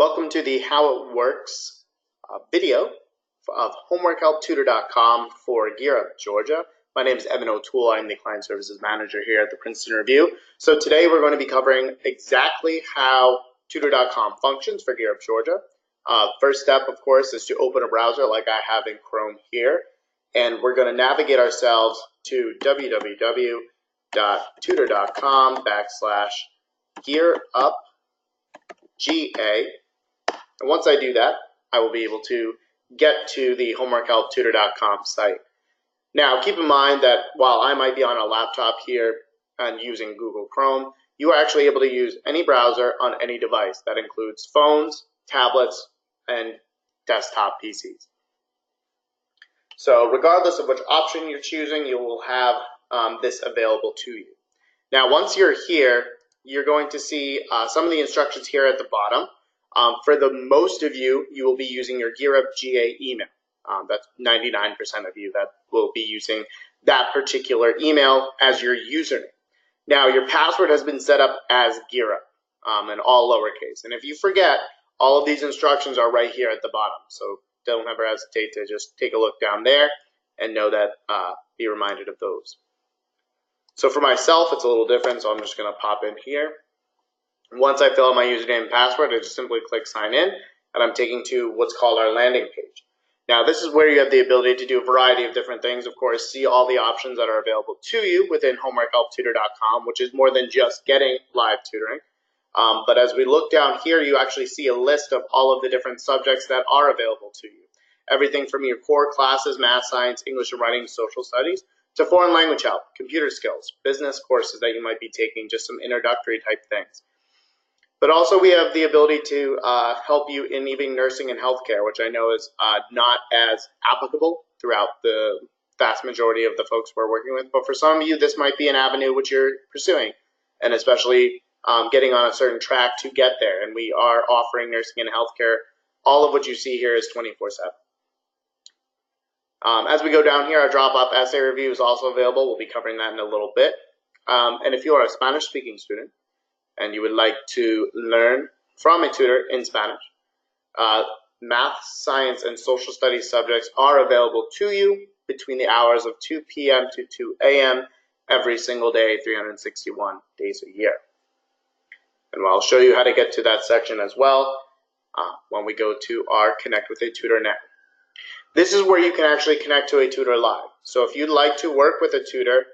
Welcome to the How It Works video of homeworkhelptutor.com for Gear Up, Georgia. My name is Evan O'Toole. I'm the Client Services Manager here at the Princeton Review. So today we're going to be covering exactly how tutor.com functions for Gear Up, Georgia. First step, of course, is to open a browser like I have in Chrome here. And we're going to navigate ourselves to www.tutor.com/gearupga. And once I do that, I will be able to get to the homeworkhelptutor.com site. Now, keep in mind that while I might be on a laptop here and using Google Chrome, you are actually able to use any browser on any device. That includes phones, tablets, and desktop PCs. So regardless of which option you're choosing, you will have this available to you. Now, once you're here, you're going to see some of the instructions here at the bottom. For the most of you, you will be using your GearUp GA email. That's 99% of you that will be using that particular email as your username. Now, your password has been set up as GearUp in all lowercase. And if you forget, all of these instructions are right here at the bottom. So don't ever hesitate to just take a look down there and know that, be reminded of those. So for myself, it's a little different. So I'm just going to pop in here. Once I fill out my username and password, I just simply click sign in, and I'm taken to what's called our landing page. Now, this is where you have the ability to do a variety of different things. Of course, see all the options that are available to you within homeworkhelptutor.com, which is more than just getting live tutoring. But as we look down here, you actually see a list of all of the different subjects that are available to you. Everything from your core classes, math, science, English and writing, social studies, to foreign language help, computer skills, business courses that you might be taking, just some introductory type things. But also we have the ability to help you in even nursing and healthcare, which I know is not as applicable throughout the vast majority of the folks we're working with. But for some of you, this might be an avenue which you're pursuing, and especially getting on a certain track to get there. And we are offering nursing and healthcare. All of what you see here is 24/7. As we go down here, our drop-off essay review is also available. We'll be covering that in a little bit. And if you are a Spanish-speaking student, and you would like to learn from a tutor in Spanish, math, science, and social studies subjects are available to you between the hours of 2 p.m. to 2 a.m. every single day, 361 days a year. And I'll show you how to get to that section as well when we go to our Connect with a Tutor now. This is where you can actually connect to a tutor live. So if you'd like to work with a tutor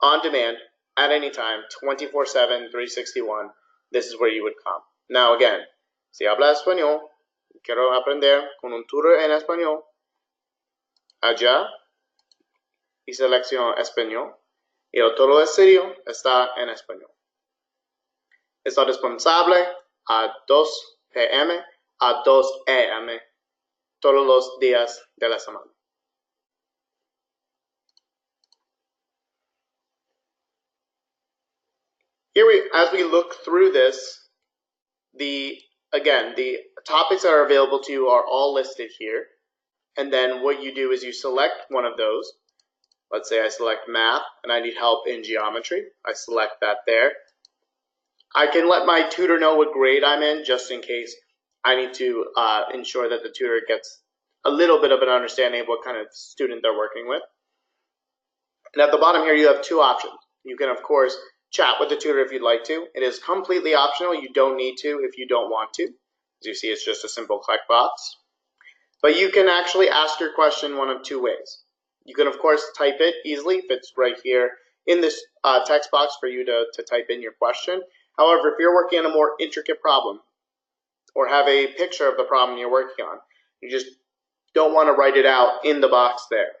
on demand, at any time, 24/7, 361, this is where you would come. Now again, si habla español, quiero aprender con un tutor en español, allá, y selecciono español, y todo el sitio está en español. Está disponible a 2 p.m. a 2 a.m. todos los días de la semana. Here, as we look through this, the topics that are available to you are all listed here. And then what you do is you select one of those. Let's say I select math and I need help in geometry. I select that there. I can let my tutor know what grade I'm in, just in case I need to ensure that the tutor gets a little bit of an understanding of what kind of student they're working with. And at the bottom here, you have two options. You can, of course, chat with the tutor if you'd like to. It is completely optional. You don't need to if you don't want to. As you see, it's just a simple click box. But you can actually ask your question one of two ways. You can, of course, type it easily if it's right here in this text box for you to type in your question. However, if you're working on a more intricate problem or have a picture of the problem you're working on, you just don't want to write it out in the box there,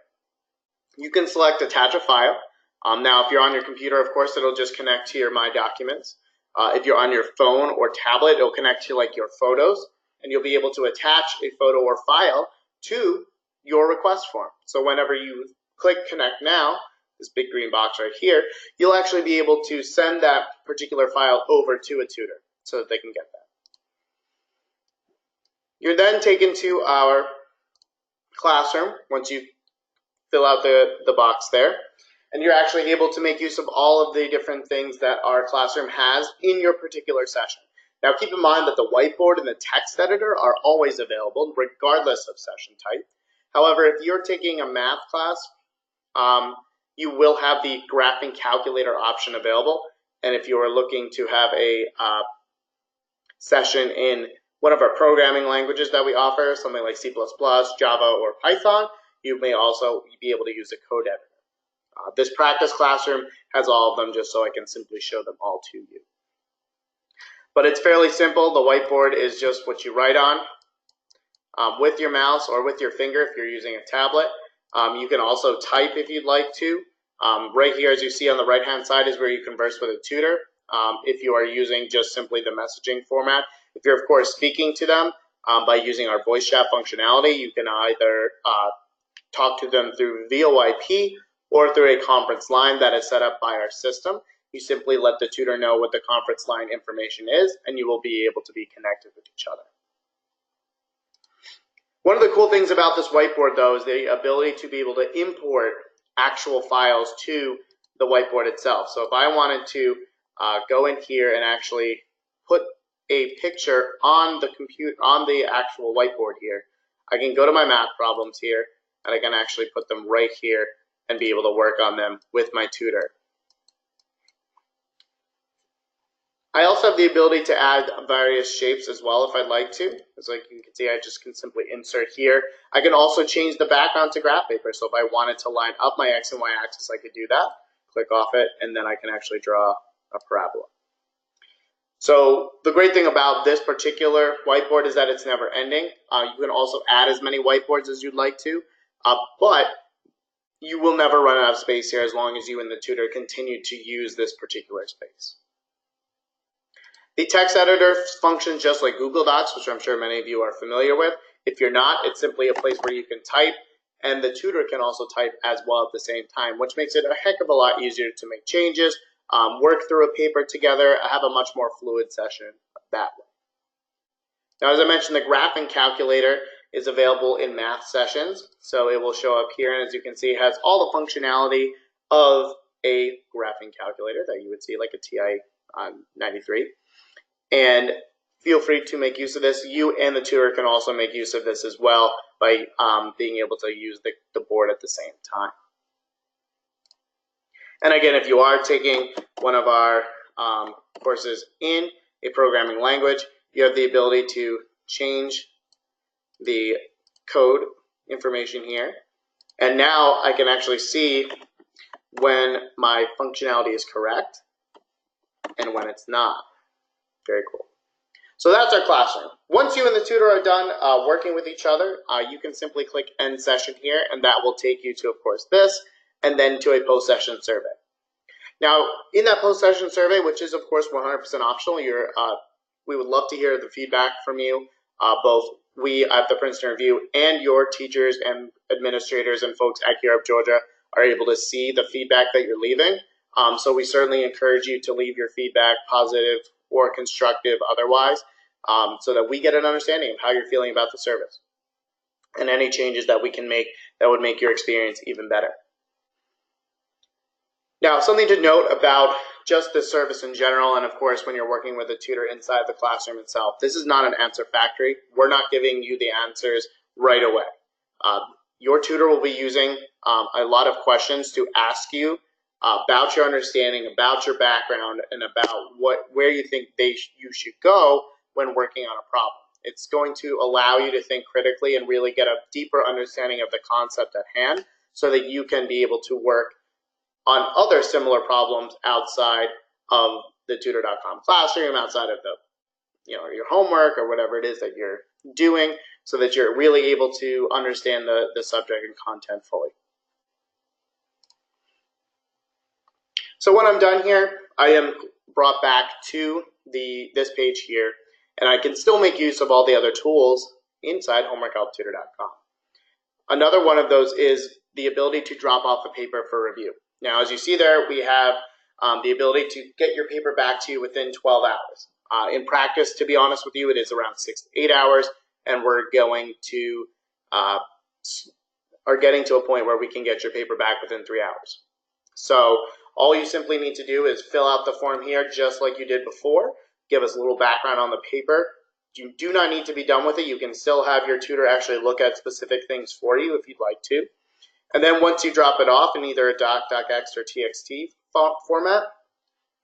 you can select attach a file. Now, if you're on your computer, of course, it'll just connect to your My Documents. If you're on your phone or tablet, it'll connect to like your photos, and you'll be able to attach a photo or file to your request form. So whenever you click Connect Now, this big green box right here, you'll actually be able to send that particular file over to a tutor so that they can get that. You're then taken to our classroom once you fill out the box there. And you're actually able to make use of all of the different things that our classroom has in your particular session. Now keep in mind that the whiteboard and the text editor are always available regardless of session type. However, if you're taking a math class, you will have the graphing calculator option available. And if you are looking to have a session in one of our programming languages that we offer, something like C++, Java, or Python, you may also be able to use a code editor. This practice classroom has all of them, just so I can simply show them all to you. But it's fairly simple. The whiteboard is just what you write on with your mouse or with your finger if you're using a tablet. You can also type if you'd like to. Right here, as you see on the right-hand side, is where you converse with a tutor. If you are using just simply the messaging format. If you're, of course, speaking to them by using our voice chat functionality, you can either talk to them through VoIP or through a conference line that is set up by our system. You simply let the tutor know what the conference line information is, and you will be able to be connected with each other. One of the cool things about this whiteboard, though, is the ability to be able to import actual files to the whiteboard itself. So if I wanted to go in here and actually put a picture on the actual whiteboard here, I can go to my math problems here, and I can actually put them right here and be able to work on them with my tutor. I also have the ability to add various shapes as well if I'd like to. As like you can see, I just can simply insert here. I can also change the background to graph paper. So if I wanted to line up my X and Y axis, I could do that. Click off it, and then I can actually draw a parabola. So the great thing about this particular whiteboard is that it's never ending. You can also add as many whiteboards as you'd like to, but you will never run out of space here as long as you and the tutor continue to use this particular space. The text editor functions just like Google Docs, which I'm sure many of you are familiar with. If you're not, it's simply a place where you can type, and the tutor can also type as well at the same time, which makes it a heck of a lot easier to make changes, work through a paper together, have a much more fluid session that way. Now, as I mentioned, the graphing calculator is available in math sessions, so it will show up here, and as you can see, it has all the functionality of a graphing calculator that you would see like a TI-93. And feel free to make use of this. You and the tutor can also make use of this as well by being able to use the board at the same time. And again, if you are taking one of our courses in a programming language, you have the ability to change the code information here. And now I can actually see when my functionality is correct and when it's not. Very cool. So that's our classroom. Once you and the tutor are done working with each other, you can simply click End Session here, and that will take you to, of course, this, and then to a post-session survey. Now, in that post-session survey, which is, of course, 100% optional, we would love to hear the feedback from you. Both we at the Princeton Review and your teachers and administrators and folks at Gear Up Georgia are able to see the feedback that you're leaving. So we certainly encourage you to leave your feedback, positive or constructive otherwise, so that we get an understanding of how you're feeling about the service and any changes that we can make that would make your experience even better. Now, something to note about just the service in general, and of course when you're working with a tutor inside the classroom itself, this is not an answer factory. We're not giving you the answers right away. Your tutor will be using a lot of questions to ask you about your understanding, about your background, and about where you think you should go when working on a problem. It's going to allow you to think critically and really get a deeper understanding of the concept at hand so that you can be able to work on other similar problems outside of the tutor.com classroom, outside of your homework or whatever it is that you're doing, so that you're really able to understand the subject and content fully. So when I'm done here, I am brought back to this page here, and I can still make use of all the other tools inside homeworkhelptutor.com. Another one of those is the ability to drop off a paper for review. Now, as you see there, we have the ability to get your paper back to you within 12 hours. In practice, to be honest with you, it is around 6 to 8 hours, and we're going to are getting to a point where we can get your paper back within 3 hours. So all you simply need to do is fill out the form here just like you did before. give us a little background on the paper. You do not need to be done with it. You can still have your tutor actually look at specific things for you if you'd like to. And then once you drop it off in either a doc, docx, or txt format,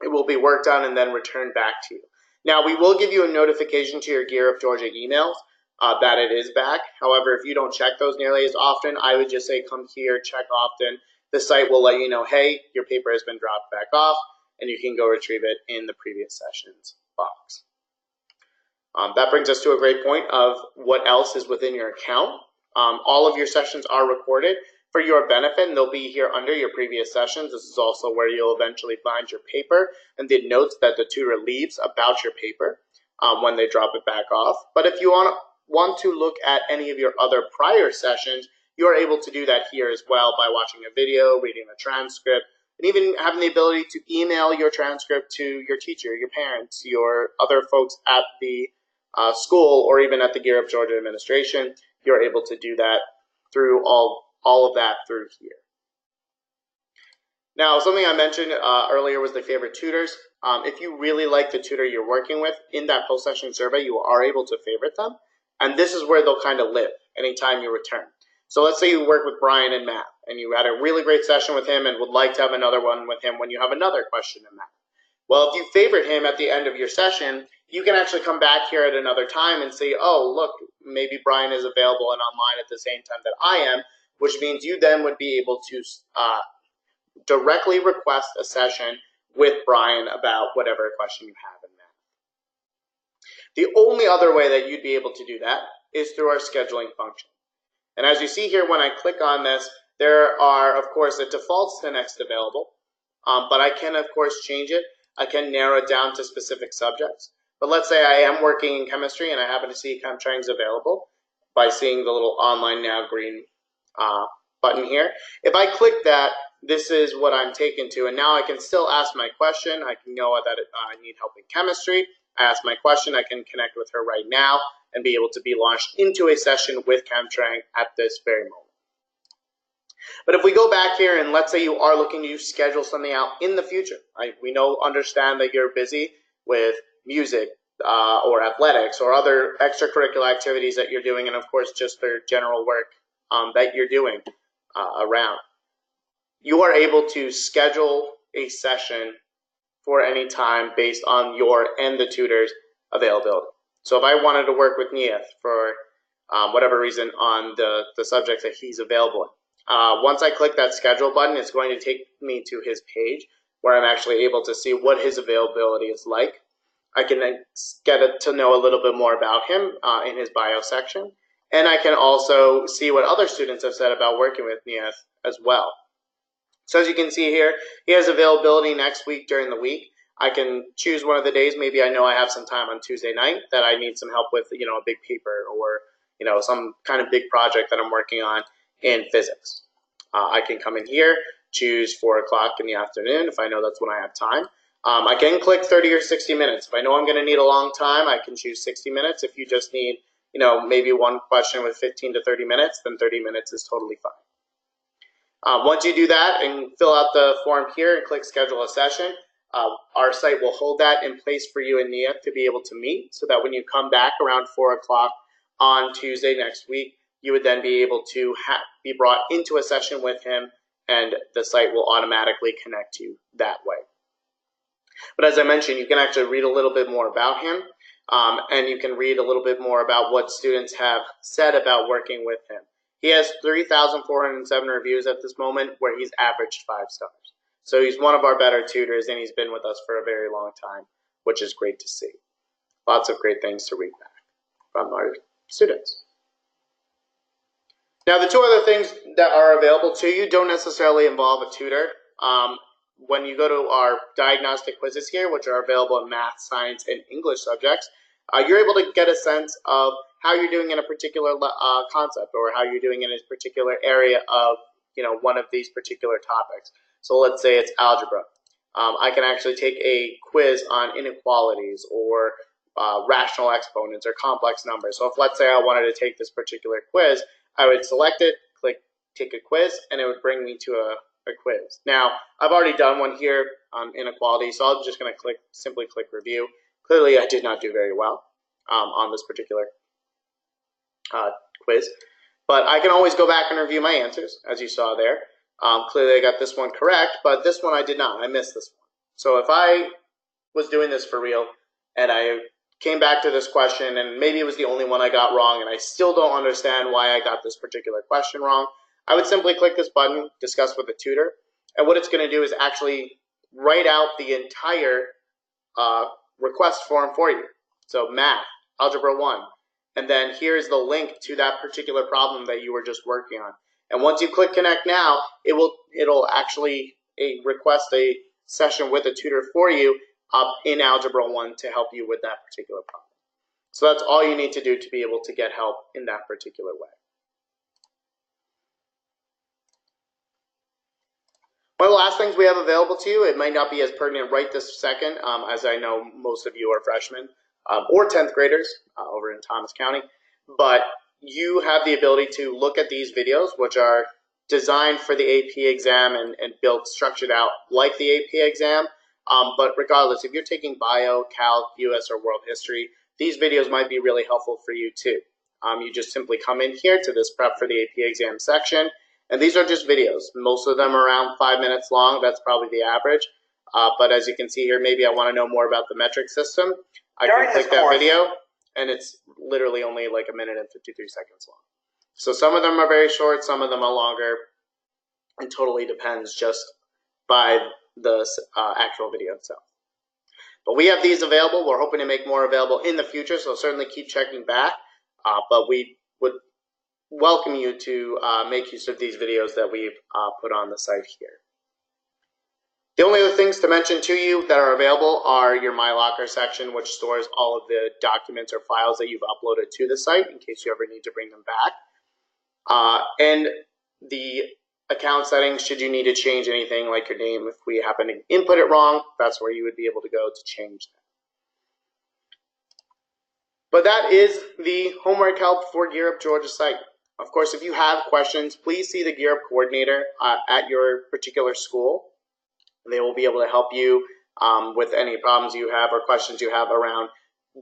it will be worked on and then returned back to you. Now, we will give you a notification to your Gear Up Georgia emails that it is back. However, if you don't check those nearly as often, I would just say come here, check often. The site will let you know, hey, your paper has been dropped back off, and you can go retrieve it in the previous sessions box. That brings us to a great point of what else is within your account. All of your sessions are recorded for your benefit, and they'll be here under your previous sessions. This is also where you'll eventually find your paper and the notes that the tutor leaves about your paper when they drop it back off. But if you want to look at any of your other prior sessions, you're able to do that here as well by watching a video, reading a transcript, and even having the ability to email your transcript to your teacher, your parents, your other folks at the school, or even at the Gear Up Georgia administration. You're able to do that through all of that through here. Now, something I mentioned earlier was the favorite tutors. If you really like the tutor you're working with, in that post-session survey, you are able to favorite them. And this is where they'll kind of live anytime you return. So let's say you work with Brian in math, and you had a really great session with him and would like to have another one with him when you have another question in math. Well, if you favorite him at the end of your session, you can actually come back here at another time and say, oh, look, maybe Brian is available and online at the same time that I am, which means you then would be able to directly request a session with Brian about whatever question you have in math. The only other way that you'd be able to do that is through our scheduling function. And as you see here, when I click on this, there are, of course, it defaults to next available, but I can, of course, change it. I can narrow it down to specific subjects. But let's say I am working in chemistry and I happen to see ChemTrain's available by seeing the little online now green button here. If I click that, this is what I'm taken to, and now I can still ask my question. I can know that I need help in chemistry. I ask my question. I can connect with her right now and be able to be launched into a session with ChemTrain at this very moment. But if we go back here and let's say you are looking to schedule something out in the future, we understand that you're busy with music or athletics or other extracurricular activities that you're doing, and of course just their general work that you're doing around. You are able to schedule a session for any time based on your and the tutor's availability. So if I wanted to work with Niath for whatever reason on the subjects that he's available in, once I click that schedule button, it's going to take me to his page where I'm actually able to see what his availability is like. I can then get to know a little bit more about him in his bio section. And I can also see what other students have said about working with Niath as well. So as you can see here, he has availability next week during the week. I can choose one of the days. Maybe I know I have some time on Tuesday night that I need some help with, a big paper or, some kind of big project that I'm working on in physics. I can come in here, choose 4 o'clock in the afternoon if I know that's when I have time. I can click 30 or 60 minutes. If I know I'm going to need a long time, I can choose 60 minutes. If you just need, maybe one question with 15 to 30 minutes, then 30 minutes is totally fine. Once you do that and fill out the form here and click schedule a session, our site will hold that in place for you and Nia to be able to meet so that when you come back around 4 o'clock on Tuesday next week, you would then be able to be brought into a session with him, and the site will automatically connect you that way. But as I mentioned, you can actually read a little bit more about him, and you can read a little bit more about what students have said about working with him. He has 3,407 reviews at this moment, where he's averaged 5 stars. So he's one of our better tutors, and he's been with us for a very long time, which is great to see. Lots of great things to read back from our students. Now, the 2 other things that are available to you don't necessarily involve a tutor. When you go to our diagnostic quizzes here, which are available in math, science, and English subjects, you're able to get a sense of how you're doing in a particular concept or how you're doing in a particular area of one of these particular topics. So let's say it's algebra. I can actually take a quiz on inequalities or rational exponents or complex numbers. So if let's say I wanted to take this particular quiz, I would select it, click take a quiz, and it would bring me to a quiz. Now, I've already done one here on inequality, so I'm just going to simply click review, clearly I did not do very well on this particular quiz. But I can always go back and review my answers, as you saw there. Clearly I got this one correct, but this one I did not. I missed this one. So if I was doing this for real and I came back to this question and maybe it was the only one I got wrong and I still don't understand why I got this particular question wrong, I would simply click this button, discuss with the tutor, and what it's going to do is actually write out the entire request form for you. So math, algebra 1, and then here's the link to that particular problem that you were just working on. And once you click connect now, it'll actually request a session with a tutor for you in Algebra 1 to help you with that particular problem. So that's all you need to do to be able to get help in that particular way. One of the last things we have available to you, it might not be as pertinent right this second, as I know most of you are freshmen or 10th graders over in Thomas County, but you have the ability to look at these videos, which are designed for the AP exam and built, structured out like the AP exam. But regardless, if you're taking bio, calc, US, or world history, these videos might be really helpful for you too. You just simply come in here to this prep for the AP exam section, and these are just videos. Most of them are around 5 minutes long. That's probably the average. But as you can see here, maybe I want to know more about the metric system. I can click that video, and it's literally only like 1 minute and 53 seconds long. So some of them are very short, some of them are longer. It totally depends just by the actual video itself. But we have these available. We're hoping to make more available in the future, so certainly keep checking back. But we would welcome you to make use of these videos that we've put on the site here. The only other things to mention to you that are available are your My Locker section, which stores all of the documents or files that you've uploaded to the site in case you ever need to bring them back. And the account settings, should you need to change anything like your name, if we happen to input it wrong, that's where you would be able to go to change that. But that is the homework help for Gear Up Georgia site. Of course, if you have questions, please see the Gear Up coordinator at your particular school. They will be able to help you with any problems you have or questions you have around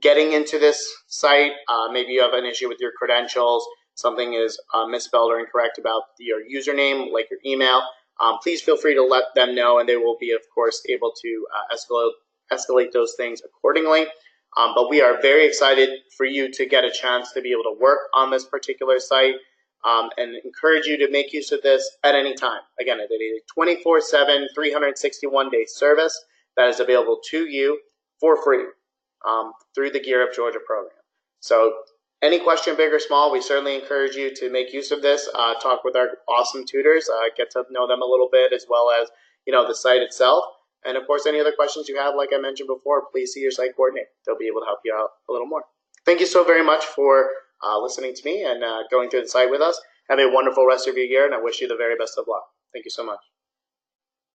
getting into this site. Maybe you have an issue with your credentials, something is misspelled or incorrect about your username, like your email. Please feel free to let them know, and they will be, of course, able to escalate those things accordingly. But we are very excited for you to get a chance to be able to work on this particular site and encourage you to make use of this at any time. Again, it is a 24/7, 361-day service that is available to you for free through the Gear Up Georgia program. So any question, big or small, we certainly encourage you to make use of this, talk with our awesome tutors, get to know them a little bit, as well as, the site itself. And of course, any other questions you have, like I mentioned before, please see your site coordinator. They'll be able to help you out a little more. Thank you so very much for listening to me and going through the site with us. Have a wonderful rest of your year, and I wish you the very best of luck. Thank you so much.